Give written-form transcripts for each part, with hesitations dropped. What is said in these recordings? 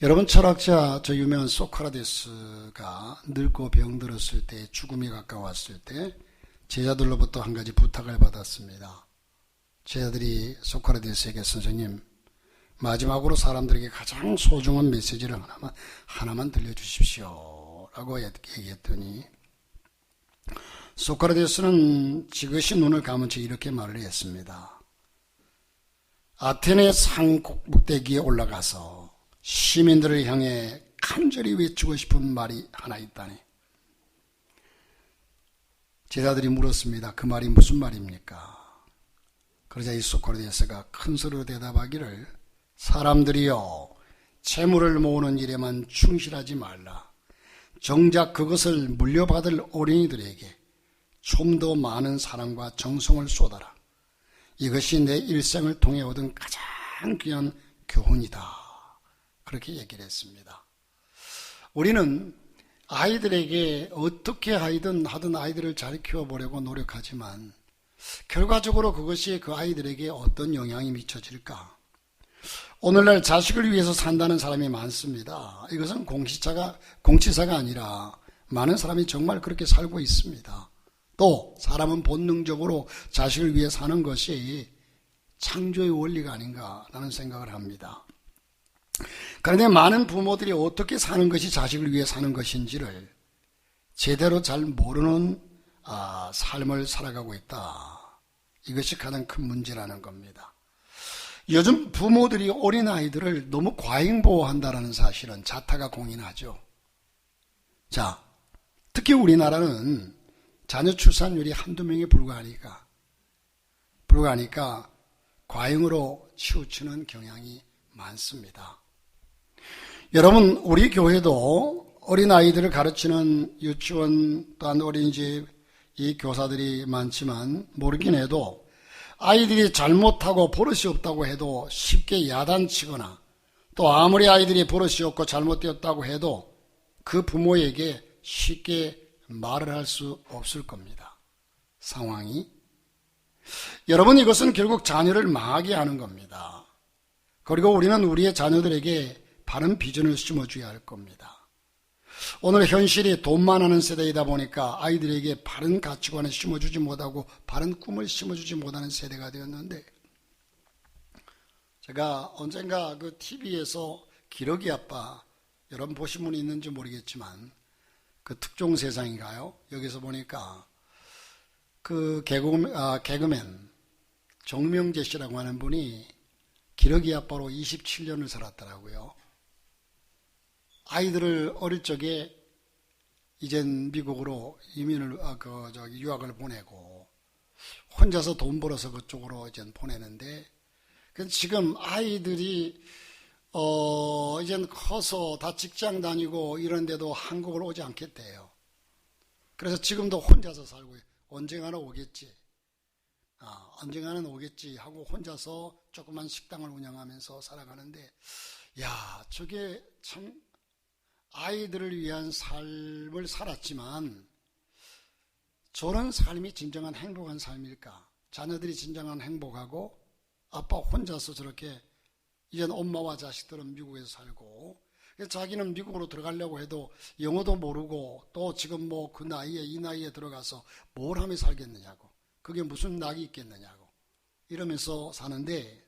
여러분, 철학자 저 유명한 소크라테스가 늙고 병들었을 때, 죽음이 가까웠을 때 제자들로부터 한 가지 부탁을 받았습니다. 제자들이 소크라테스에게, 선생님, 마지막으로 사람들에게 가장 소중한 메시지를 하나만 들려주십시오 라고 얘기했더니, 소크라테스는 지그시 눈을 감은 채 이렇게 말을 했습니다. 아테네 산 꼭대기에 올라가서 시민들을 향해 간절히 외치고 싶은 말이 하나 있다니. 제자들이 물었습니다. 그 말이 무슨 말입니까? 그러자 이 소크라테스가 큰 소리로 대답하기를, 사람들이여, 재물을 모으는 일에만 충실하지 말라. 정작 그것을 물려받을 어린이들에게 좀 더 많은 사랑과 정성을 쏟아라. 이것이 내 일생을 통해 얻은 가장 귀한 교훈이다. 그렇게 얘기를 했습니다. 우리는 아이들에게 어떻게 하든 아이들을 잘 키워보려고 노력하지만 결과적으로 그것이 그 아이들에게 어떤 영향이 미쳐질까? 오늘날 자식을 위해서 산다는 사람이 많습니다. 이것은 공치사가 아니라 많은 사람이 정말 그렇게 살고 있습니다. 또 사람은 본능적으로 자식을 위해 사는 것이 창조의 원리가 아닌가라는 생각을 합니다. 그런데 많은 부모들이 어떻게 사는 것이 자식을 위해 사는 것인지를 제대로 잘 모르는 삶을 살아가고 있다. 이것이 가장 큰 문제라는 겁니다. 요즘 부모들이 어린아이들을 너무 과잉보호한다는 사실은 자타가 공인하죠. 자, 특히 우리나라는 자녀 출산율이 한두 명에 불과하니까 과잉으로 치우치는 경향이 많습니다. 여러분, 우리 교회도 어린아이들을 가르치는 유치원 또한 어린이집 이 교사들이 많지만 모르긴 해도 아이들이 잘못하고 버릇이 없다고 해도 쉽게 야단치거나, 또 아무리 아이들이 버릇이 없고 잘못되었다고 해도 그 부모에게 쉽게 말을 할 수 없을 겁니다. 상황이. 여러분, 이것은 결국 자녀를 망하게 하는 겁니다. 그리고 우리는 우리의 자녀들에게 바른 비전을 심어줘야 할 겁니다. 오늘 현실이 돈만 하는 세대이다 보니까 아이들에게 바른 가치관을 심어주지 못하고 바른 꿈을 심어주지 못하는 세대가 되었는데, 제가 언젠가 그 TV에서 기러기 아빠, 여러분 보신 분이 있는지 모르겠지만 그 특종 세상인가요? 여기서 보니까 그 개그맨 정명재 씨라고 하는 분이 기러기 아빠로 27년을 살았더라고요. 아이들을 어릴 적에 이젠 미국으로 유학을 보내고 혼자서 돈 벌어서 그쪽으로 이젠 보내는데, 지금 아이들이 이젠 커서 다 직장 다니고 이런데도 한국을 오지 않겠대요. 그래서 지금도 혼자서 살고, 언젠가는 오겠지. 언젠가는 오겠지 하고 혼자서 조그만 식당을 운영하면서 살아가는데, 저게 참 아이들을 위한 삶을 살았지만 저런 삶이 진정한 행복한 삶일까? 자녀들이 진정한 행복하고 아빠 혼자서 저렇게 이젠 엄마와 자식들은 미국에서 살고, 자기는 미국으로 들어가려고 해도 영어도 모르고 또 지금 이 나이에 들어가서 뭘 하며 살겠느냐고, 그게 무슨 낙이 있겠느냐고 이러면서 사는데,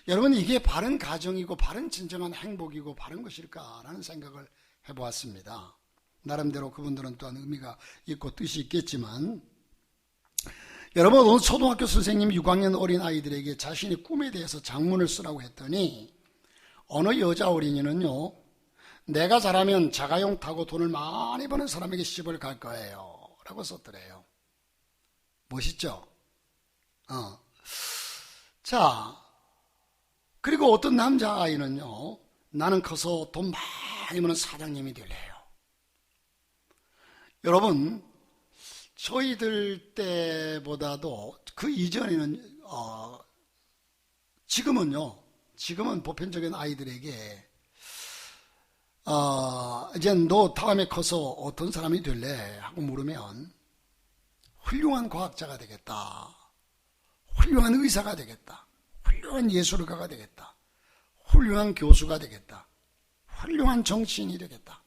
여러분, 이게 바른 가정이고 바른 진정한 행복이고 바른 것일까라는 생각을 해보았습니다. 나름대로 그분들은 또한 의미가 있고 뜻이 있겠지만, 여러분, 오늘 초등학교 선생님이 6학년 어린아이들에게 자신의 꿈에 대해서 장문을 쓰라고 했더니 어느 여자 어린이는요, 내가 잘하면 자가용 타고 돈을 많이 버는 사람에게 시집을 갈 거예요 라고 썼더래요. 멋있죠? 자, 그리고 어떤 남자아이는요, 나는 커서 돈 많이 버는 사장님이 될래요. 여러분, 저희들 때보다도 그 이전에는 지금은 보편적인 아이들에게 이제 너 다음에 커서 어떤 사람이 될래? 하고 물으면 훌륭한 과학자가 되겠다, 훌륭한 의사가 되겠다, 훌륭한 예술가가 되겠다, 훌륭한 교수가 되겠다, 훌륭한 정치인이 되겠다.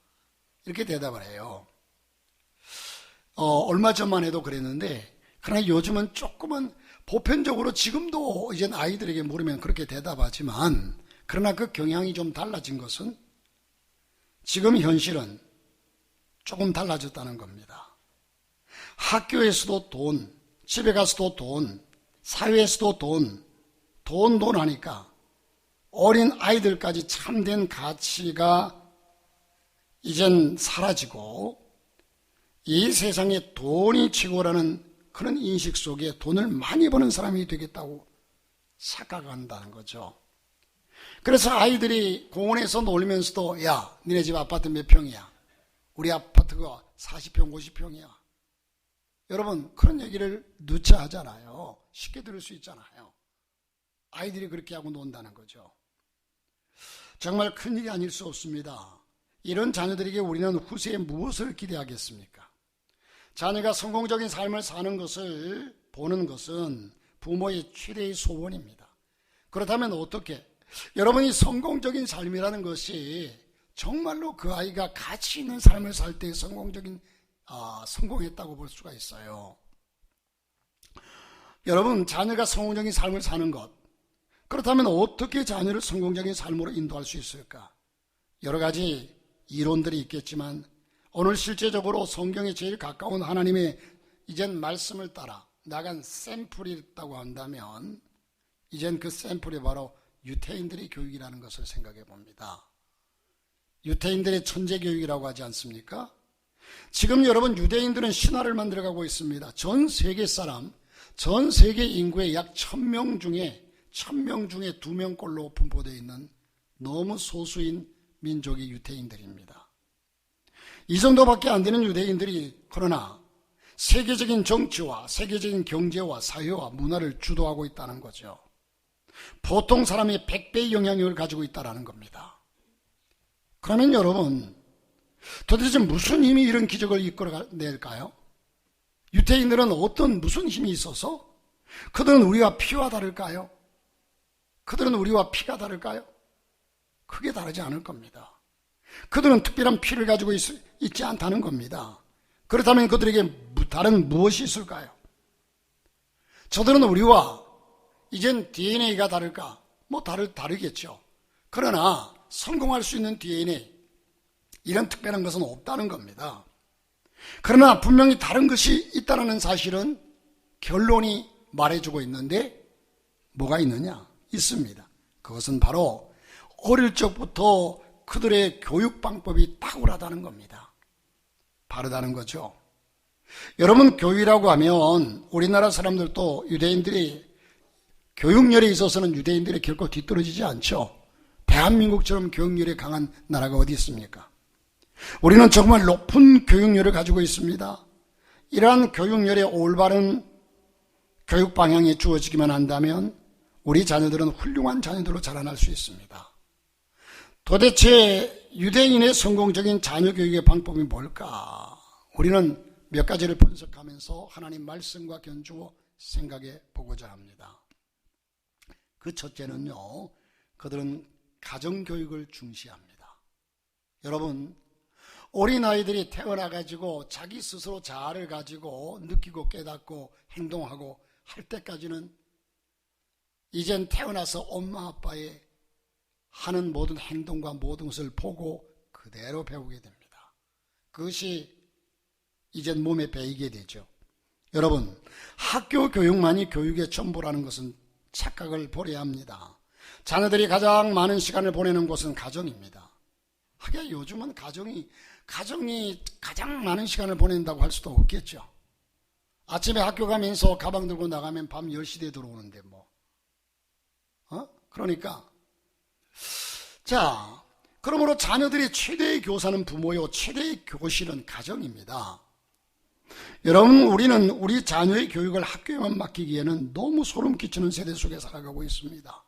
이렇게 대답을 해요. 얼마 전만 해도 그랬는데, 그러나 요즘은 조금은 보편적으로 지금도 이제 아이들에게 물으면 그렇게 대답하지만, 그러나 그 경향이 좀 달라진 것은 지금 현실은 조금 달라졌다는 겁니다. 학교에서도 돈, 집에 가서도 돈, 사회에서도 돈 하니까 어린 아이들까지 참된 가치가 이젠 사라지고 이 세상에 돈이 최고라는 그런 인식 속에 돈을 많이 버는 사람이 되겠다고 착각한다는 거죠. 그래서 아이들이 공원에서 놀면서도 야, 니네 집 아파트 몇 평이야? 우리 아파트가 40평, 50평이야. 여러분, 그런 얘기를 누차 하잖아요. 쉽게 들을 수 있잖아요. 아이들이 그렇게 하고 논다는 거죠. 정말 큰일이 아닐 수 없습니다. 이런 자녀들에게 우리는 후세에 무엇을 기대하겠습니까? 자녀가 성공적인 삶을 사는 것을 보는 것은 부모의 최대의 소원입니다. 그렇다면 어떻게? 여러분이 성공적인 삶이라는 것이 정말로 그 아이가 가치 있는 삶을 살 때 성공했다고 볼 수가 있어요. 여러분, 자녀가 성공적인 삶을 사는 것, 그렇다면 어떻게 자녀를 성공적인 삶으로 인도할 수 있을까? 여러 가지 이론들이 있겠지만 오늘 실제적으로 성경에 제일 가까운 하나님의 이젠 말씀을 따라 나간 샘플이 있다고 한다면 이젠 그 샘플이 바로 유태인들의 교육이라는 것을 생각해 봅니다. 유태인들의 천재 교육이라고 하지 않습니까? 지금 여러분 유대인들은 신화를 만들어가고 있습니다. 전 세계 인구의 약 1000명 중에 2명꼴로 분포되어 있는 너무 소수인 민족이 유대인들입니다. 이 정도밖에 안 되는 유대인들이 그러나 세계적인 정치와 세계적인 경제와 사회와 문화를 주도하고 있다는 거죠. 보통 사람의 100배의 영향력을 가지고 있다는 겁니다. 그러면 여러분, 도대체 무슨 힘이 이런 기적을 이끌어낼까요? 유태인들은 무슨 힘이 있어서? 그들은 우리와 피와 다를까요? 그들은 우리와 피가 다를까요? 크게 다르지 않을 겁니다. 그들은 특별한 피를 가지고 있지 않다는 겁니다. 그렇다면 그들에게 다른 무엇이 있을까요? 저들은 우리와 이젠 DNA가 다를까? 다르겠죠. 그러나 성공할 수 있는 DNA, 이런 특별한 것은 없다는 겁니다. 그러나 분명히 다른 것이 있다는 사실은 결론이 말해주고 있는데 뭐가 있느냐? 있습니다. 그것은 바로 어릴 적부터 그들의 교육 방법이 탁월하다는 겁니다. 바르다는 거죠. 여러분, 교육이라고 하면 우리나라 사람들도 유대인들이 교육열에 있어서는 유대인들이 결코 뒤떨어지지 않죠. 대한민국처럼 교육열이 강한 나라가 어디 있습니까? 우리는 정말 높은 교육열을 가지고 있습니다. 이러한 교육열의 올바른 교육 방향이 주어지기만 한다면 우리 자녀들은 훌륭한 자녀들로 자라날 수 있습니다. 도대체 유대인의 성공적인 자녀 교육의 방법이 뭘까? 우리는 몇 가지를 분석하면서 하나님 말씀과 견주어 생각해 보고자 합니다. 그 첫째는요, 그들은 가정교육을 중시합니다. 여러분, 어린아이들이 태어나가지고 자기 스스로 자아를 가지고 느끼고 깨닫고 행동하고 할 때까지는 이젠 태어나서 엄마 아빠의 하는 모든 행동과 모든 것을 보고 그대로 배우게 됩니다. 그것이 이젠 몸에 배이게 되죠. 여러분, 학교 교육만이 교육의 전부라는 것은 착각을 버려야 합니다. 자녀들이 가장 많은 시간을 보내는 곳은 가정입니다. 하긴 요즘은 가정이 가장 많은 시간을 보낸다고 할 수도 없겠죠. 아침에 학교 가면서 가방 들고 나가면 밤 10시에 들어오는데 그러니까 자, 그러므로 자녀들의 최대의 교사는 부모요, 최대의 교실은 가정입니다. 여러분, 우리는 우리 자녀의 교육을 학교에만 맡기기에는 너무 소름 끼치는 세대 속에 살아가고 있습니다.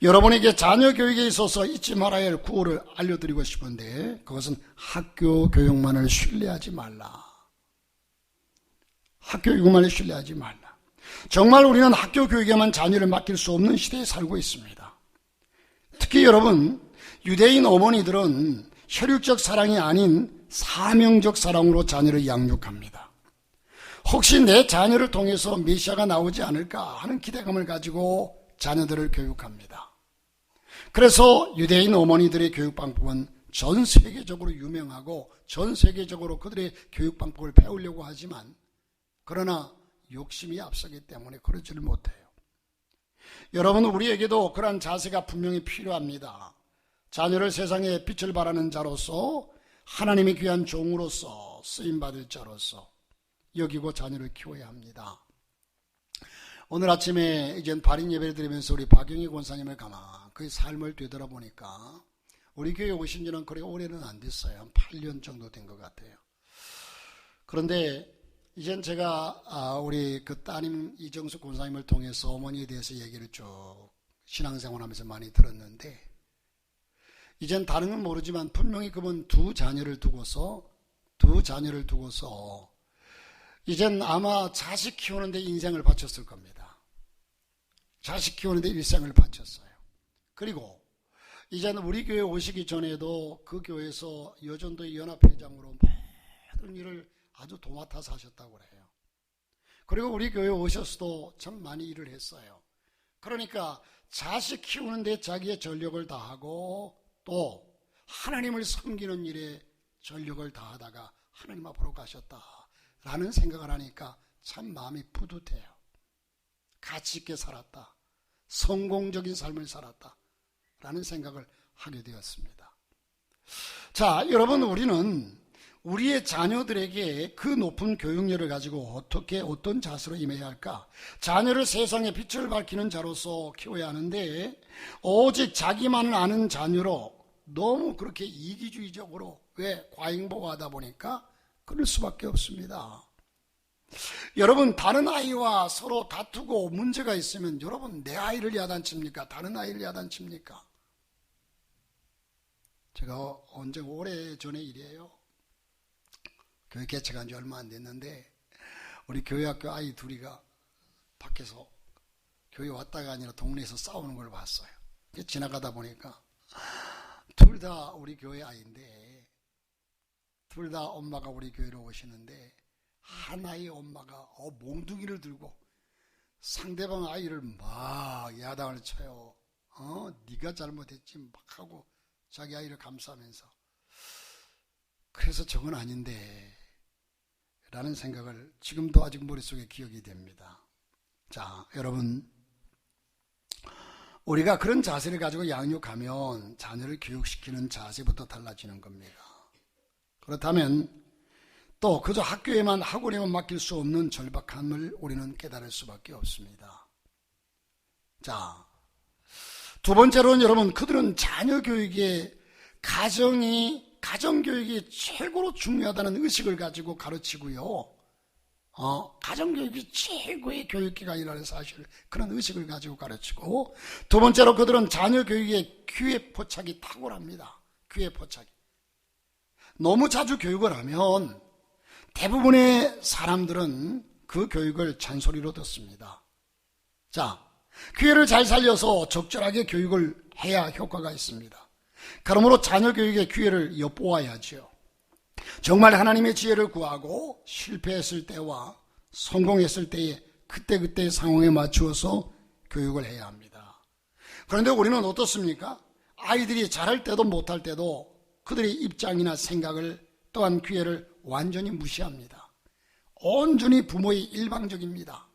여러분에게 자녀 교육에 있어서 잊지 말아야 할 구호를 알려드리고 싶은데 그것은 학교 교육만을 신뢰하지 말라. 학교 교육만을 신뢰하지 말라. 정말 우리는 학교 교육에만 자녀를 맡길 수 없는 시대에 살고 있습니다. 특히 여러분, 유대인 어머니들은 혈육적 사랑이 아닌 사명적 사랑으로 자녀를 양육합니다. 혹시 내 자녀를 통해서 메시아가 나오지 않을까 하는 기대감을 가지고 자녀들을 교육합니다. 그래서 유대인 어머니들의 교육 방법은 전 세계적으로 유명하고 전 세계적으로 그들의 교육 방법을 배우려고 하지만 그러나 욕심이 앞서기 때문에 그러지를 못해요. 여러분, 우리에게도 그러한 자세가 분명히 필요합니다. 자녀를 세상에 빛을 발하는 자로서 하나님의 귀한 종으로서 쓰임받을 자로서 여기고 자녀를 키워야 합니다. 오늘 아침에 이제 발인 예배를 드리면서 우리 박영희 권사님을 가만 그의 삶을 되돌아보니까 우리 교회 오신 지는 그렇게 오래는 안 됐어요. 한 8년 정도 된 것 같아요. 그런데 이젠 제가 우리 그 따님 이정숙 권사님을 통해서 어머니에 대해서 얘기를 쭉 신앙생활하면서 많이 들었는데 이젠 다른 건 모르지만 분명히 그분 두 자녀를 두고서 이젠 아마 자식 키우는데 인생을 바쳤을 겁니다. 자식 키우는데 일생을 바쳤어요. 그리고 이제는 우리 교회 오시기 전에도 그 교회에서 여전도의 연합회장으로 모든 일을 아주 도맡아서 하셨다고 그래요. 그리고 우리 교회 오셔서도 참 많이 일을 했어요. 그러니까 자식 키우는데 자기의 전력을 다하고 또 하나님을 섬기는 일에 전력을 다하다가 하나님 앞으로 가셨다라는 생각을 하니까 참 마음이 뿌듯해요. 가치 있게 살았다. 성공적인 삶을 살았다라는 생각을 하게 되었습니다. 자, 여러분, 우리는 우리의 자녀들에게 그 높은 교육열을 가지고 어떤 자세로 임해야 할까? 자녀를 세상에 빛을 밝히는 자로서 키워야 하는데 오직 자기만을 아는 자녀로 너무 그렇게 이기주의적으로 왜 과잉보호하다 보니까 그럴 수밖에 없습니다. 여러분, 다른 아이와 서로 다투고 문제가 있으면 여러분 내 아이를 야단칩니까? 다른 아이를 야단칩니까? 제가 언제 오래전의 일이에요. 교회 개척한 지 얼마 안 됐는데 우리 교회학교 아이 둘이가 밖에서 교회 왔다가 아니라 동네에서 싸우는 걸 봤어요. 지나가다 보니까 둘 다 우리 교회 아이인데 둘 다 엄마가 우리 교회로 오시는데 하나의 엄마가 몽둥이를 들고 상대방 아이를 막 야단을 쳐요. 네가 잘못했지 막 하고 자기 아이를 감싸면서. 그래서 저건 아닌데 라는 생각을 지금도 아직 머릿속에 기억이 됩니다. 자, 여러분, 우리가 그런 자세를 가지고 양육하면 자녀를 교육시키는 자세부터 달라지는 겁니다. 그렇다면 또 그저 학교에만 학원에만 맡길 수 없는 절박함을 우리는 깨달을 수밖에 없습니다. 자, 두 번째로는 여러분, 그들은 자녀 교육에 가정교육이 최고로 중요하다는 의식을 가지고 가르치고요. 가정교육이 최고의 교육기관이라는 사실, 그런 의식을 가지고 가르치고, 두 번째로 그들은 자녀 교육에 귀에 포착이 탁월합니다. 귀에 포착이. 너무 자주 교육을 하면 대부분의 사람들은 그 교육을 잔소리로 듣습니다. 자, 기회를 잘 살려서 적절하게 교육을 해야 효과가 있습니다. 그러므로 자녀 교육의 기회를 엿보아야죠. 정말 하나님의 지혜를 구하고 실패했을 때와 성공했을 때에 그때그때의 상황에 맞추어서 교육을 해야 합니다. 그런데 우리는 어떻습니까? 아이들이 잘할 때도 못할 때도 그들의 입장이나 생각을 또한 기회를 완전히 무시합니다. 온전히 부모의 일방적입니다.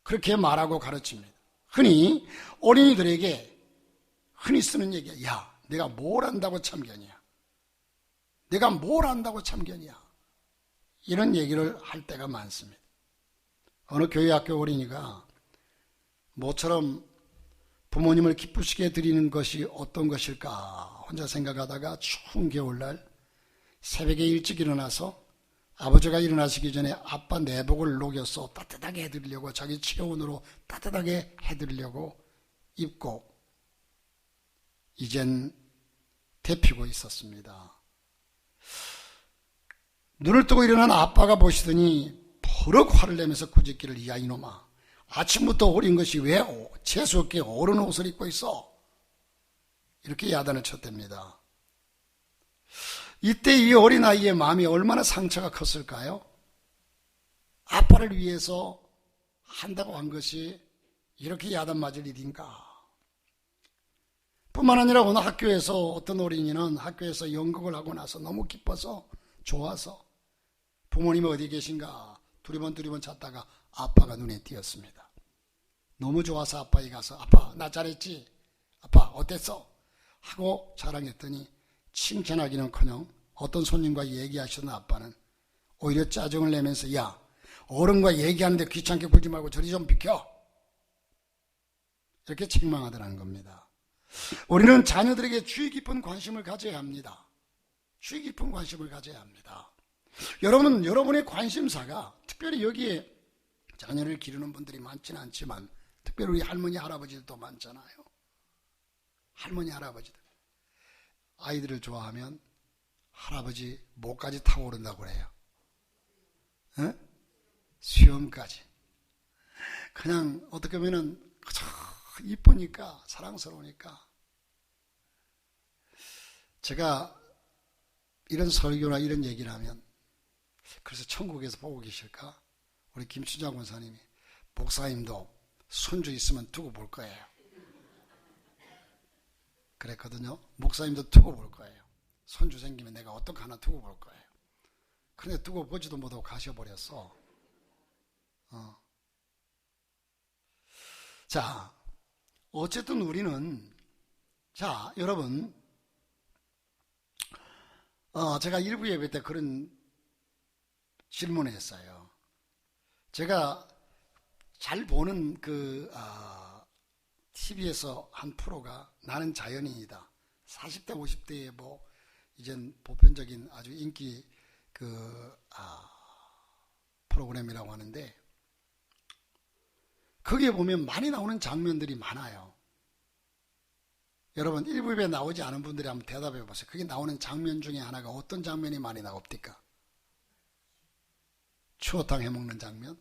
그렇게 말하고 가르칩니다. 흔히 어린이들에게 흔히 쓰는 얘기야. 야, 내가 뭘 안다고 참견이야. 내가 뭘 안다고 참견이야. 이런 얘기를 할 때가 많습니다. 어느 교회 학교 어린이가 모처럼 부모님을 기쁘시게 드리는 것이 어떤 것일까 혼자 생각하다가 추운 겨울날 새벽에 일찍 일어나서 아버지가 일어나시기 전에 아빠 내복을 녹여서 따뜻하게 해드리려고 자기 체온으로 따뜻하게 해드리려고 입고 이젠 데피고 있었습니다. 눈을 뜨고 일어난 아빠가 보시더니 버럭 화를 내면서 꾸짖기를, 야 이놈아, 아침부터 어린 것이 왜 재수없게 어른 옷을 입고 있어? 이렇게 야단을 쳤답니다. 이때 이 어린아이의 마음이 얼마나 상처가 컸을까요? 아빠를 위해서 한다고 한 것이 이렇게 야단 맞을 일인가? 뿐만 아니라 오늘 학교에서 어떤 어린이는 학교에서 연극을 하고 나서 너무 기뻐서 좋아서 부모님이 어디 계신가 두리번 찾다가 아빠가 눈에 띄었습니다. 너무 좋아서 아빠에 가서 아빠 나 잘했지? 아빠 어땠어? 하고 자랑했더니 칭찬하기는커녕 어떤 손님과 얘기하시던 아빠는 오히려 짜증을 내면서 야 어른과 얘기하는데 귀찮게 굴지 말고 저리 좀 비켜 이렇게 책망하더라는 겁니다. 우리는 자녀들에게 주의 깊은 관심을 가져야 합니다. 주의 깊은 관심을 가져야 합니다. 여러분은 여러분의 관심사가 특별히 여기에 자녀를 기르는 분들이 많지는 않지만 특별히 우리 할머니 할아버지들도 많잖아요. 할머니 할아버지들 아이들을 좋아하면 할아버지 목까지 타고 오른다고 그래요. 에? 수염까지. 그냥 어떻게 보면은 그저 이쁘니까 사랑스러우니까. 제가 이런 설교나 이런 얘기를 하면 그래서 천국에서 보고 계실까? 우리 김춘장 권사님이 목사님도 손주 있으면 두고 볼 거예요. 그랬거든요. 목사님도 두고 볼 거예요. 손주 생기면 내가 어떻게 하나 두고 볼 거예요. 그런데 두고 보지도 못하고 가셔버렸어. 자, 어쨌든 우리는 자, 여러분 제가 일부 예배 때 그런 질문을 했어요. 제가 잘 보는 TV에서 한 프로가 나는 자연인이다. 40대, 50대의 뭐, 이젠 보편적인 아주 인기 프로그램이라고 하는데, 거기에 보면 많이 나오는 장면들이 많아요. 여러분, 일부에 나오지 않은 분들이 한번 대답해 보세요. 거기 나오는 장면 중에 하나가 어떤 장면이 많이 나옵니까? 추어탕 해먹는 장면?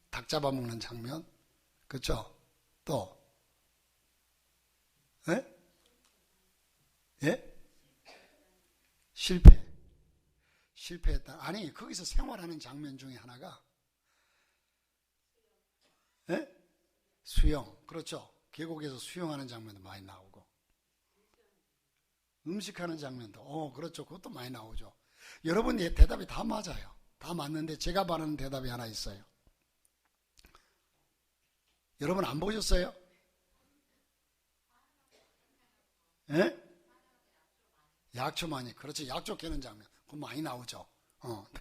닭 잡아먹는 장면? 그렇죠? 또 예? 실패했다. 아니 거기서 생활하는 장면 중에 하나가 수영. 그렇죠? 계곡에서 수영하는 장면도 많이 나오고 음식하는 장면도 그렇죠. 그것도 많이 나오죠. 여러분의 대답이 다 맞아요. 다 맞는데 제가 바라는 대답이 하나 있어요. 여러분 안 보셨어요? 약초 많이. 그렇지. 약초 캐는 장면. 그거 많이 나오죠.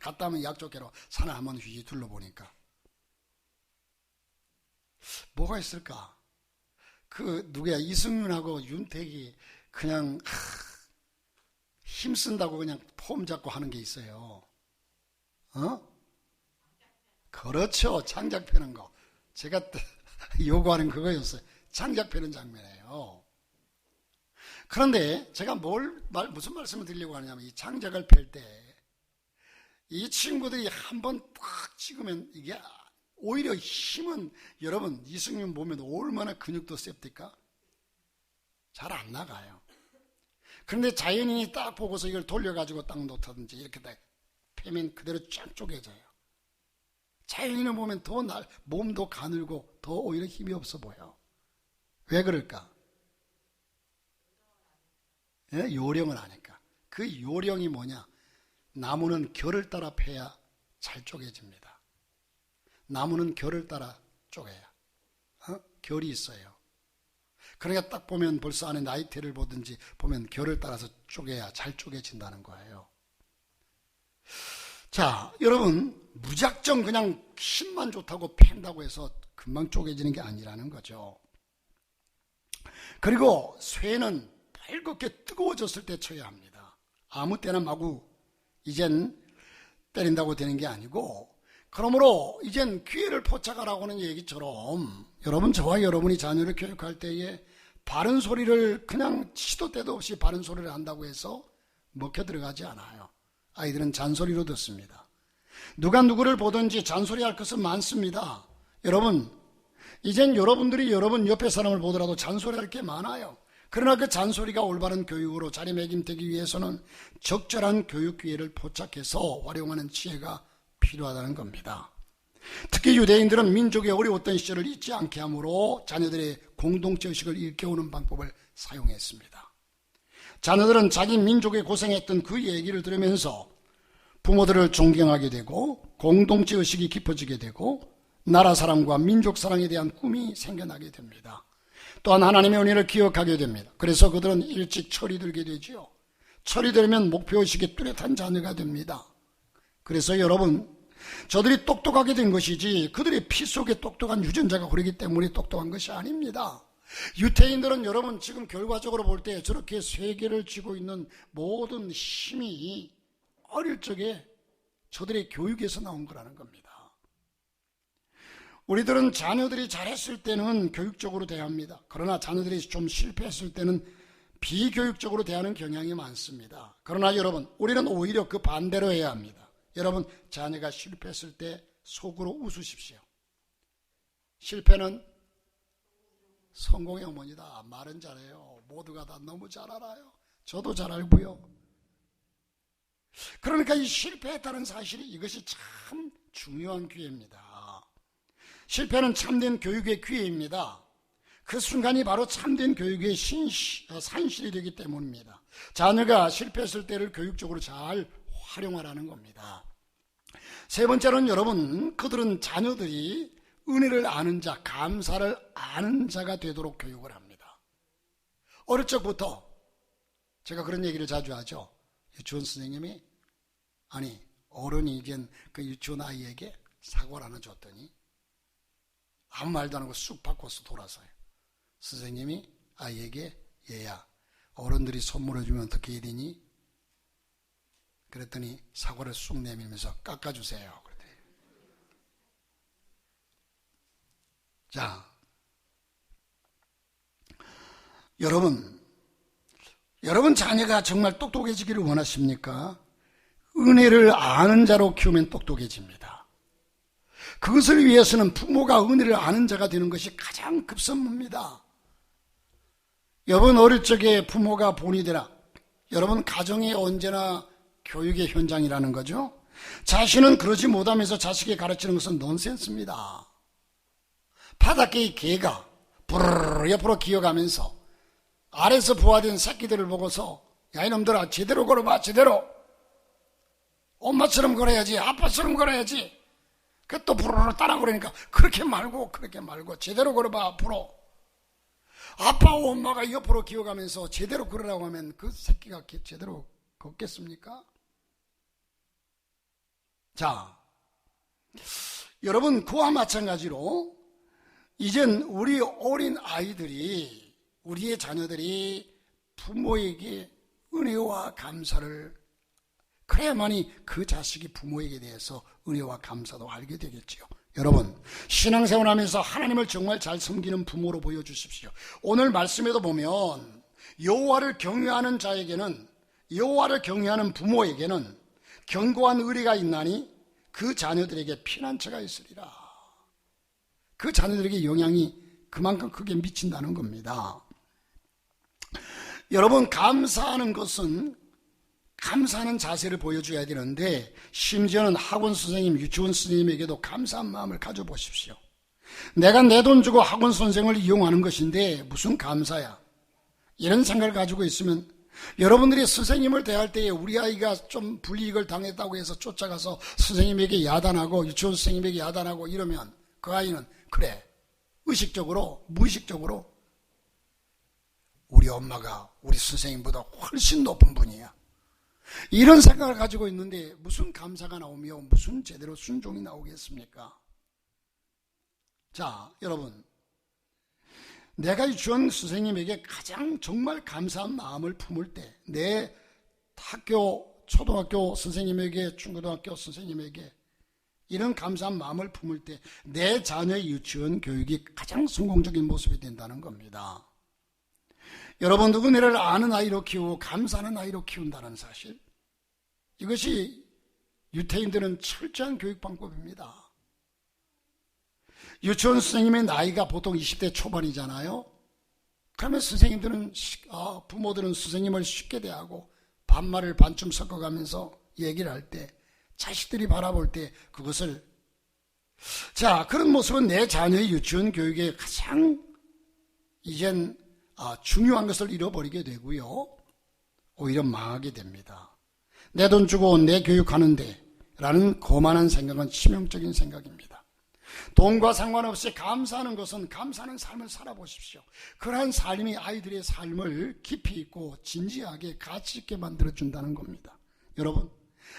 갔다 하면 약초 캐러 산을 한번 휘 둘러보니까. 뭐가 있을까? 누구야? 이승윤하고 윤택이 그냥, 힘쓴다고 그냥 폼 잡고 하는 게 있어요. 그렇죠. 장작 패는 거. 제가 요구하는 그거였어요. 장작 패는 장면이에요. 그런데 제가 무슨 말씀을 드리려고 하냐면 이 장작을 팰 때 이 친구들이 한번 딱 찍으면 이게 오히려 힘은 여러분 이승윤 보면 얼마나 근육도 셉니까? 잘 안 나가요. 그런데 자연인이 딱 보고서 이걸 돌려가지고 딱 놓다든지 이렇게 딱 패면 그대로 쫙 쪼개져요. 자연인을 보면 더 몸도 가늘고 더 오히려 힘이 없어 보여. 왜 그럴까? 요령을 아니까. 그 요령이 뭐냐? 나무는 결을 따라 패야 잘 쪼개집니다. 나무는 결을 따라 쪼개야. 결이 있어요. 그러니까 딱 보면 벌써 안에 나이테를 보든지 보면 결을 따라서 쪼개야 잘 쪼개진다는 거예요. 자, 여러분 무작정 그냥 힘만 좋다고 팬다고 해서 금방 쪼개지는 게 아니라는 거죠. 그리고 쇠는 빨갛게 뜨거워졌을 때 쳐야 합니다. 아무 때나 마구 이젠 때린다고 되는 게 아니고, 그러므로 이젠 기회를 포착하라고 하는 얘기처럼 여러분, 저와 여러분이 자녀를 교육할 때에 바른 소리를 그냥 시도 때도 없이 바른 소리를 한다고 해서 먹혀 들어가지 않아요. 아이들은 잔소리로 듣습니다. 누가 누구를 보든지 잔소리할 것은 많습니다. 여러분, 이젠 여러분들이 여러분 옆에 사람을 보더라도 잔소리할 게 많아요. 그러나 그 잔소리가 올바른 교육으로 자리매김되기 위해서는 적절한 교육 기회를 포착해서 활용하는 지혜가 필요하다는 겁니다. 특히 유대인들은 민족의 어려웠던 시절을 잊지 않게 하므로 자녀들의 공동체 의식을 일깨우는 방법을 사용했습니다. 자녀들은 자기 민족에 고생했던 그 얘기를 들으면서 부모들을 존경하게 되고 공동체 의식이 깊어지게 되고 나라 사랑과 민족 사랑에 대한 꿈이 생겨나게 됩니다. 또한 하나님의 은혜를 기억하게 됩니다. 그래서 그들은 일찍 철이 들게 되지요. 철이 들면 목표의식이 뚜렷한 자녀가 됩니다. 그래서 여러분, 저들이 똑똑하게 된 것이지 그들의 피 속에 똑똑한 유전자가 흐르기 때문에 똑똑한 것이 아닙니다. 유태인들은 여러분 지금 결과적으로 볼 때 저렇게 세계를 쥐고 있는 모든 힘이 어릴 적에 저들의 교육에서 나온 거라는 겁니다. 우리들은 자녀들이 잘했을 때는 교육적으로 대합니다. 그러나 자녀들이 좀 실패했을 때는 비교육적으로 대하는 경향이 많습니다. 그러나 여러분, 우리는 오히려 그 반대로 해야 합니다. 여러분, 자녀가 실패했을 때 속으로 웃으십시오. 실패는 성공의 어머니다. 말은 잘해요. 모두가 다 너무 잘 알아요. 저도 잘 알고요. 그러니까 이 실패했다는 사실이 이것이 참 중요한 기회입니다. 실패는 참된 교육의 기회입니다. 그 순간이 바로 참된 교육의 산실이 되기 때문입니다. 자녀가 실패했을 때를 교육적으로 잘 활용하라는 겁니다. 세 번째는 여러분, 그들은 자녀들이 은혜를 아는 자, 감사를 아는 자가 되도록 교육을 합니다. 어릴 적부터 제가 그런 얘기를 자주 하죠. 유치원 선생님이 어른이 이젠 그 유치원 아이에게 사과를 하나 줬더니 아무 말도 안 하고 쑥 바꿔서 돌아서요. 선생님이 아이에게 얘야, 어른들이 선물해 주면 어떻게 해야 되니? 그랬더니 사과를 쑥 내밀면서 깎아주세요. 그랬더니. 자, 여러분 자녀가 정말 똑똑해지기를 원하십니까? 은혜를 아는 자로 키우면 똑똑해집니다. 그것을 위해서는 부모가 은혜를 아는 자가 되는 것이 가장 급선무입니다. 여러분 어릴 적에 부모가 본이 되라. 여러분 가정이 언제나 교육의 현장이라는 거죠. 자신은 그러지 못하면서 자식에게 가르치는 것은 넌센스입니다. 바닷가의 개가 부르르 옆으로 기어가면서 아래서 부화된 새끼들을 보고서 야 이놈들아 제대로 걸어봐 제대로. 엄마처럼 걸어야지 아빠처럼 걸어야지. 그 또 부르르 따라 그러니까 그렇게 말고 제대로 걸어봐 앞으로. 아빠와 엄마가 옆으로 기어가면서 제대로 걸으라고 하면 그 새끼가 제대로 걷겠습니까? 자, 여러분 그와 마찬가지로 이젠 우리 어린 아이들이 우리의 자녀들이 부모에게 은혜와 감사를 그래야만이 그 자식이 부모에게 대해서 은혜와 감사도 알게 되겠지요. 여러분 신앙생활하면서 하나님을 정말 잘 섬기는 부모로 보여주십시오. 오늘 말씀에도 보면 여호와를 경외하는 자에게는 여호와를 경외하는 부모에게는 견고한 의리가 있나니 그 자녀들에게 피난처가 있으리라. 그 자녀들에게 영향이 그만큼 크게 미친다는 겁니다. 여러분 감사하는 것은 감사하는 자세를 보여줘야 되는데 심지어는 학원 선생님, 유치원 선생님에게도 감사한 마음을 가져보십시오. 내가 내 돈 주고 학원 선생을 이용하는 것인데 무슨 감사야. 이런 생각을 가지고 있으면 여러분들이 선생님을 대할 때에 우리 아이가 좀 불이익을 당했다고 해서 쫓아가서 선생님에게 야단하고 유치원 선생님에게 야단하고 이러면 그 아이는 그래 의식적으로 무의식적으로 우리 엄마가 우리 선생님보다 훨씬 높은 분이야. 이런 생각을 가지고 있는데 무슨 감사가 나오며 무슨 제대로 순종이 나오겠습니까? 자, 여러분 내가 유치원 선생님에게 가장 정말 감사한 마음을 품을 때 내 학교, 초등학교 선생님에게, 중고등학교 선생님에게 이런 감사한 마음을 품을 때 내 자녀의 유치원 교육이 가장 성공적인 모습이 된다는 겁니다. 여러분 은혜를 아는 아이로 키우고 감사하는 아이로 키운다는 사실, 이것이 유태인들은 철저한 교육 방법입니다. 유치원 선생님의 나이가 보통 20대 초반이잖아요. 그러면 선생님들은, 부모들은 선생님을 쉽게 대하고 반말을 반쯤 섞어가면서 얘기를 할 때, 자식들이 바라볼 때 그것을, 그런 모습은 내 자녀의 유치원 교육에 가장 이젠 중요한 것을 잃어버리게 되고요. 오히려 망하게 됩니다. 내 돈 주고 내 교육하는데 라는 거만한 생각은 치명적인 생각입니다. 돈과 상관없이 감사하는 것은 감사하는 삶을 살아보십시오. 그러한 삶이 아이들의 삶을 깊이 있고 진지하게 가치 있게 만들어준다는 겁니다. 여러분,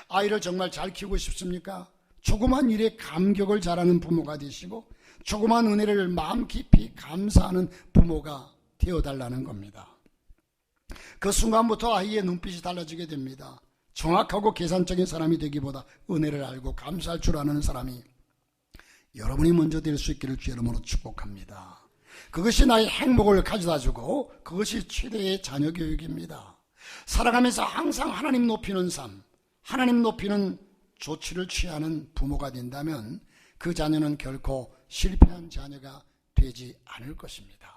아이를 정말 잘 키우고 싶습니까? 조그만 일에 감격을 잘하는 부모가 되시고 조그만 은혜를 마음 깊이 감사하는 부모가 되어달라는 겁니다. 그 순간부터 아이의 눈빛이 달라지게 됩니다. 정확하고 계산적인 사람이 되기보다 은혜를 알고 감사할 줄 아는 사람이 여러분이 먼저 될 수 있기를 주의 이름으로 축복합니다. 그것이 나의 행복을 가져다주고 그것이 최대의 자녀 교육입니다. 살아가면서 항상 하나님 높이는 삶, 하나님 높이는 조치를 취하는 부모가 된다면 그 자녀는 결코 실패한 자녀가 되지 않을 것입니다.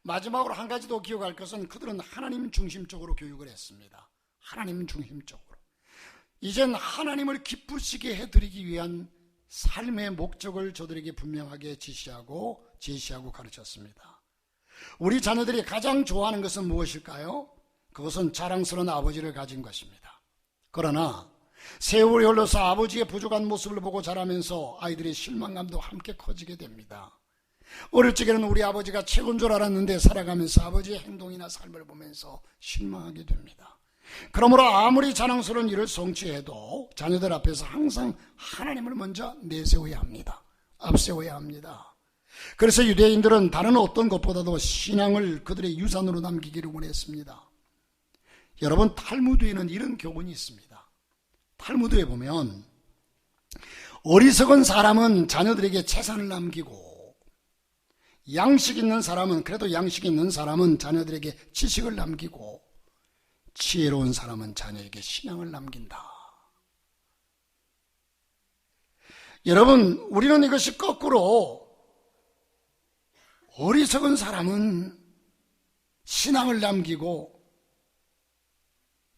마지막으로 한 가지 더 기억할 것은 그들은 하나님 중심적으로 교육을 했습니다. 하나님 중심적으로. 이젠 하나님을 기쁘시게 해드리기 위한 삶의 목적을 저들에게 분명하게 제시하고 가르쳤습니다. 우리 자녀들이 가장 좋아하는 것은 무엇일까요? 그것은 자랑스러운 아버지를 가진 것입니다. 그러나 세월이 흘러서 아버지의 부족한 모습을 보고 자라면서 아이들의 실망감도 함께 커지게 됩니다. 어릴 적에는 우리 아버지가 최고인 줄 알았는데 살아가면서 아버지의 행동이나 삶을 보면서 실망하게 됩니다. 그러므로 아무리 자랑스러운 일을 성취해도 자녀들 앞에서 항상 하나님을 먼저 내세워야 합니다. 앞세워야 합니다. 그래서 유대인들은 다른 어떤 것보다도 신앙을 그들의 유산으로 남기기를 원했습니다. 여러분, 탈무드에는 이런 교훈이 있습니다. 탈무드에 보면 어리석은 사람은 자녀들에게 재산을 남기고 양식 있는 사람은, 그래도 양식 있는 사람은 자녀들에게 지식을 남기고 지혜로운 사람은 자녀에게 신앙을 남긴다. 여러분, 우리는 이것이 거꾸로 어리석은 사람은 신앙을 남기고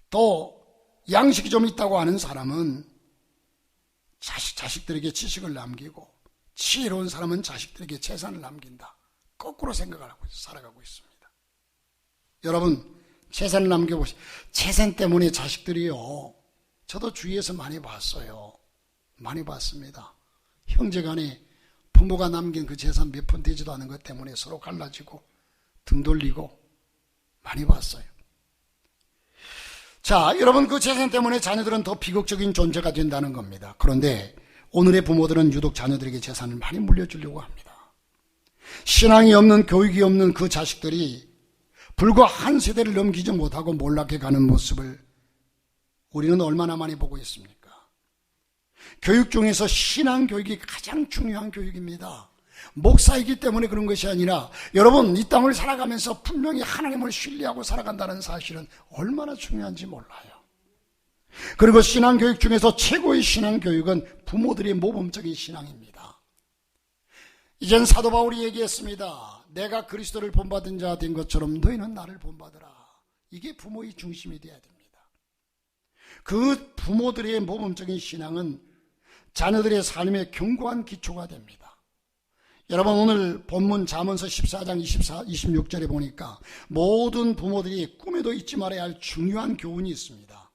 또 양식이 좀 있다고 하는 사람은 자식들에게 지식을 남기고 지혜로운 사람은 자식들에게 재산을 남긴다. 거꾸로 생각을 하고 살아가고 있습니다. 여러분, 재산을 남겨보세요. 재산 때문에 자식들이요, 저도 주위에서 많이 봤어요. 많이 봤습니다. 형제간에 부모가 남긴 그 재산 몇 푼 되지도 않은 것 때문에 서로 갈라지고 등 돌리고 많이 봤어요. 여러분, 그 재산 때문에 자녀들은 더 비극적인 존재가 된다는 겁니다. 그런데 오늘의 부모들은 유독 자녀들에게 재산을 많이 물려주려고 합니다. 신앙이 없는, 교육이 없는 그 자식들이 불과 한 세대를 넘기지 못하고 몰락해가는 모습을 우리는 얼마나 많이 보고 있습니까? 교육 중에서 신앙 교육이 가장 중요한 교육입니다. 목사이기 때문에 그런 것이 아니라 여러분, 이 땅을 살아가면서 분명히 하나님을 신뢰하고 살아간다는 사실은 얼마나 중요한지 몰라요. 그리고 신앙 교육 중에서 최고의 신앙 교육은 부모들의 모범적인 신앙입니다. 이젠 사도 바울이 얘기했습니다. 내가 그리스도를 본받은 자 된 것처럼 너희는 나를 본받으라. 이게 부모의 중심이 되어야 됩니다. 그 부모들의 모범적인 신앙은 자녀들의 삶의 견고한 기초가 됩니다. 여러분, 오늘 본문 잠언서 14장 26절에 보니까 모든 부모들이 꿈에도 잊지 말아야 할 중요한 교훈이 있습니다.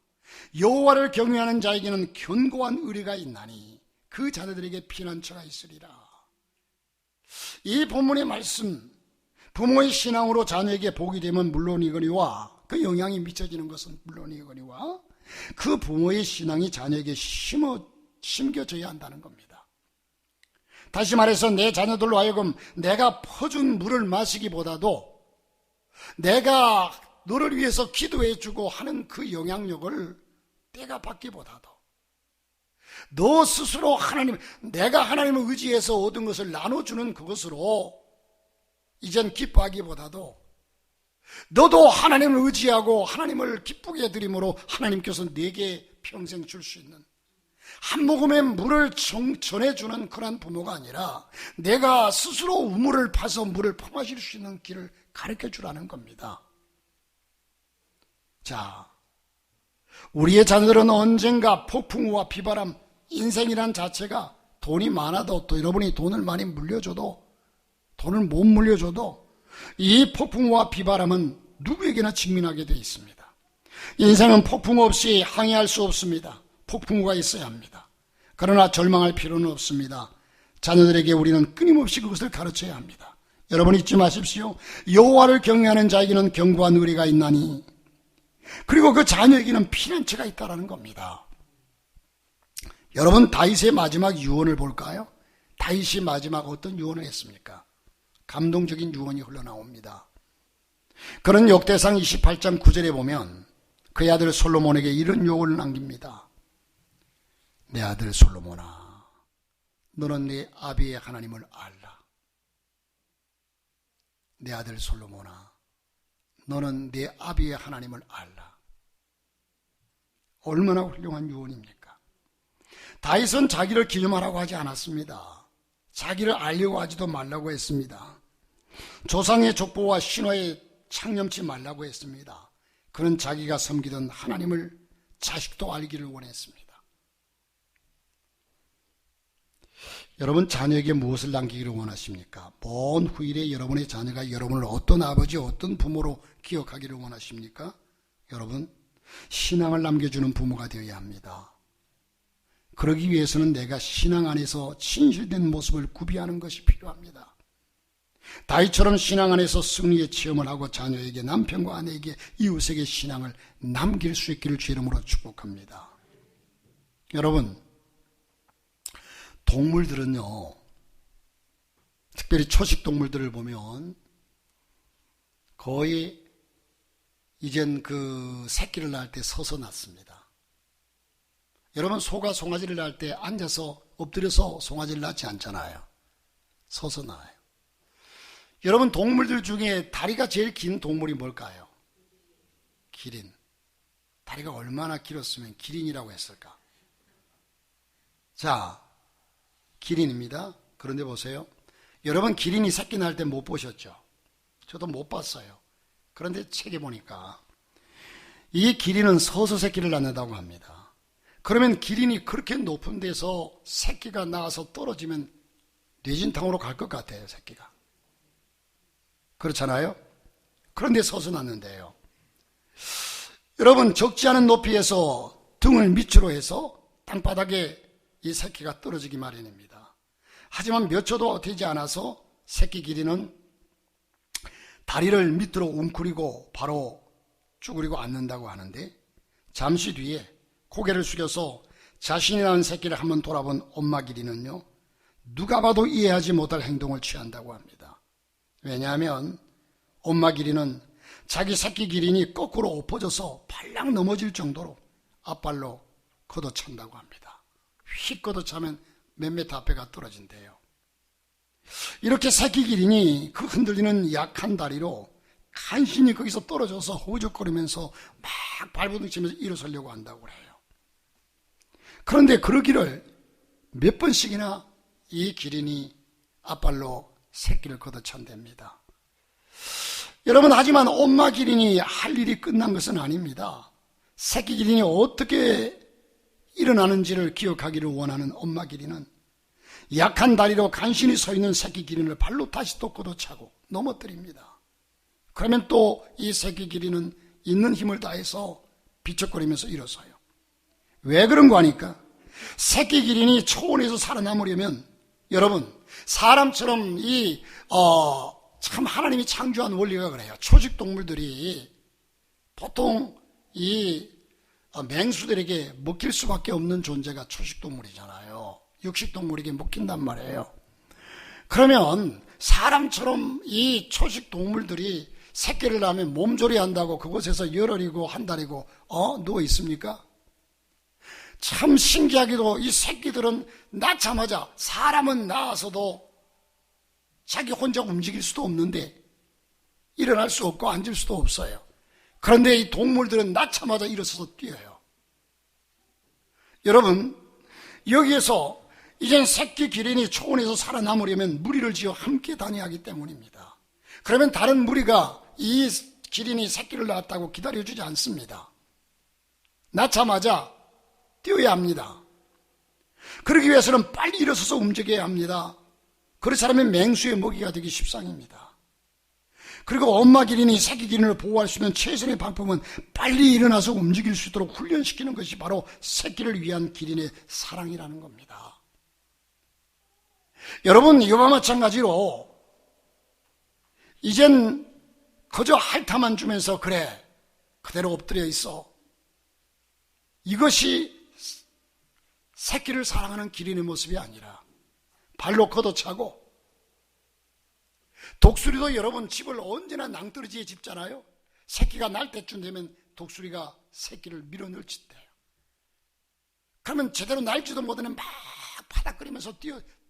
여호와를 경외하는 자에게는 견고한 의리가 있나니 그 자녀들에게 피난처가 있으리라. 이 본문의 말씀, 부모의 신앙으로 자녀에게 복이 되면 물론이거니와 그 영향이 미쳐지는 것은 물론이거니와 그 부모의 신앙이 자녀에게 심겨져야 한다는 겁니다. 다시 말해서 내 자녀들로 하여금 내가 퍼준 물을 마시기보다도 내가 너를 위해서 기도해주고 하는 그 영향력을 내가 받기보다도 너 스스로 내가 하나님을 의지해서 얻은 것을 나눠주는 그것으로 이젠 기뻐하기보다도 너도 하나님을 의지하고 하나님을 기쁘게 해드림으로 하나님께서 내게 평생 줄 수 있는 한 모금의 물을 전해주는 그런 부모가 아니라 내가 스스로 우물을 파서 물을 퍼마실 수 있는 길을 가르쳐 주라는 겁니다. 자, 우리의 자녀들은 언젠가 폭풍우와 비바람, 인생이란 자체가 돈이 많아도 또 여러분이 돈을 많이 물려줘도 돈을 못 물려줘도 이 폭풍우와 비바람은 누구에게나 직면하게 되어 있습니다. 인생은 폭풍 없이 항해할 수 없습니다. 폭풍우가 있어야 합니다. 그러나 절망할 필요는 없습니다. 자녀들에게 우리는 끊임없이 그것을 가르쳐야 합니다. 여러분 잊지 마십시오. 여호와를 경외하는 자에게는 견고한 의리가 있나니 그리고 그 자녀에게는 피난처가 있다는 겁니다. 여러분 다윗의 마지막 유언을 볼까요? 다윗이 마지막 어떤 유언을 했습니까? 감동적인 유언이 흘러나옵니다. 그는 역대상 28장 9절에 보면 그의 아들 솔로몬에게 이런 요구를 남깁니다. 내 아들 솔로몬아, 너는 네 아비의 하나님을 알라. 내 아들 솔로몬아, 너는 네 아비의 하나님을 알라. 얼마나 훌륭한 유언입니까? 다윗은 자기를 기념하라고 하지 않았습니다. 자기를 알려고 하지도 말라고 했습니다. 조상의 족보와 신화에 창념치 말라고 했습니다. 그는 자기가 섬기던 하나님을 자식도 알기를 원했습니다. 여러분 자녀에게 무엇을 남기기를 원하십니까? 먼 후일에 여러분의 자녀가 여러분을 어떤 아버지, 어떤 부모로 기억하기를 원하십니까? 여러분 신앙을 남겨주는 부모가 되어야 합니다. 그러기 위해서는 내가 신앙 안에서 진실된 모습을 구비하는 것이 필요합니다. 다윗처럼 신앙 안에서 승리의 체험을 하고 자녀에게, 남편과 아내에게, 이웃에게 신앙을 남길 수 있기를 주 이름으로 축복합니다. 여러분 동물들은요, 특별히 초식 동물들을 보면 거의 이젠 그 새끼를 낳을 때 서서 낳습니다. 여러분 소가 송아지를 낳을 때 앉아서 엎드려서 송아지를 낳지 않잖아요. 서서 낳아요. 여러분 동물들 중에 다리가 제일 긴 동물이 뭘까요? 기린. 다리가 얼마나 길었으면 기린이라고 했을까? 자, 기린입니다. 그런데 보세요. 여러분 기린이 새끼 낳을 때 못 보셨죠? 저도 못 봤어요. 그런데 책에 보니까 이 기린은 서서 새끼를 낳는다고 합니다. 그러면 기린이 그렇게 높은 데서 새끼가 나와서 떨어지면 뇌진탕으로 갈 것 같아요. 새끼가. 그렇잖아요? 그런데 서서 낳는데요. 여러분 적지 않은 높이에서 등을 밑으로 해서 땅바닥에 이 새끼가 떨어지기 마련입니다. 하지만 몇 초도 되지 않아서 새끼 기린은 다리를 밑으로 웅크리고 바로 쭈그리고 앉는다고 하는데 잠시 뒤에 고개를 숙여서 자신이 낳은 새끼를 한번 돌아본 엄마 기린은요, 누가 봐도 이해하지 못할 행동을 취한다고 합니다. 왜냐하면 엄마 기린은 자기 새끼 기린이 거꾸로 엎어져서 발랑 넘어질 정도로 앞발로 걷어찬다고 합니다. 휙 걷어차면 몇 미터 앞에가 떨어진대요. 이렇게 새끼 기린이 그 흔들리는 약한 다리로 간신히 거기서 떨어져서 허우적거리면서 막 발버둥치면서 일어서려고 한다고 그래요. 그런데 그러기를 몇 번씩이나 이 기린이 앞발로 새끼를 걷어찬답니다. 여러분 하지만 엄마 기린이 할 일이 끝난 것은 아닙니다. 새끼 기린이 어떻게 일어나는지를 기억하기를 원하는 엄마 기린은 약한 다리로 간신히 서 있는 새끼 기린을 발로 다시 또 걷어차고 넘어뜨립니다. 그러면 또 이 새끼 기린은 있는 힘을 다해서 비쩍거리면서 일어서요. 왜 그런 거 아니까? 새끼 기린이 초원에서 살아남으려면 여러분 사람처럼 참 하나님이 창조한 원리가 그래요. 초식 동물들이 보통 이 맹수들에게 먹힐 수밖에 없는 존재가 초식 동물이잖아요. 육식 동물에게 먹힌단 말이에요. 그러면 사람처럼 이 초식 동물들이 새끼를 낳으면 몸조리 한다고 그곳에서 열흘이고 한 달이고 누워 있습니까? 참 신기하게도 이 새끼들은 낳자마자 사람은 낳아서도 자기 혼자 움직일 수도 없는데 일어날 수 없고 앉을 수도 없어요. 그런데 이 동물들은 낳자마자 일어서서 뛰어요. 여러분 여기에서 이젠 새끼 기린이 초원에서 살아남으려면 무리를 지어 함께 다녀야 하기 때문입니다. 그러면 다른 무리가 이 기린이 새끼를 낳았다고 기다려주지 않습니다. 낳자마자 뛰어야 합니다. 그러기 위해서는 빨리 일어서서 움직여야 합니다. 그렇지 않으면 맹수의 먹이가 되기 십상입니다. 그리고 엄마 기린이 새끼 기린을 보호할 수 있는 최선의 방법은 빨리 일어나서 움직일 수 있도록 훈련시키는 것이 바로 새끼를 위한 기린의 사랑이라는 겁니다. 여러분, 이와 마찬가지로 이젠 그저 핥아만 주면서 그래 그대로 엎드려 있어, 이것이 새끼를 사랑하는 기린의 모습이 아니라 발로 걷어차고, 독수리도 여러분 집을 언제나 낭떠러지에 짚잖아요. 새끼가 날 때쯤 되면 독수리가 새끼를 밀어넣을 때요. 그러면 제대로 날지도 못하는 막 바닥거리면서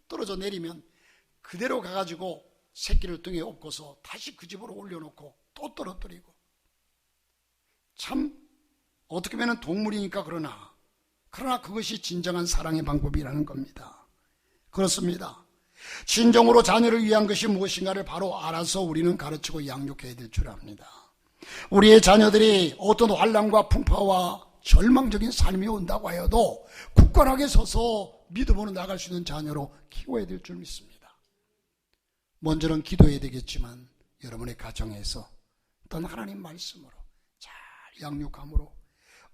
떨어져 내리면 그대로 가가지고 새끼를 등에 업고서 다시 그 집으로 올려놓고 또 떨어뜨리고. 참 어떻게 보면 동물이니까 그러나 그것이 진정한 사랑의 방법이라는 겁니다. 그렇습니다. 진정으로 자녀를 위한 것이 무엇인가를 바로 알아서 우리는 가르치고 양육해야 될 줄 압니다. 우리의 자녀들이 어떤 환난과 풍파와 절망적인 삶이 온다고 하여도 굳건하게 서서 믿음으로 나갈 수 있는 자녀로 키워야 될 줄 믿습니다. 먼저는 기도해야 되겠지만 여러분의 가정에서 어떤 하나님 말씀으로 잘 양육함으로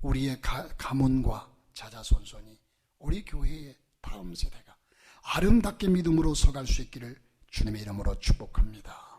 우리의 가문과 자자손손이, 우리 교회의 다음 세대가 아름답게 믿음으로 서갈 수 있기를 주님의 이름으로 축복합니다.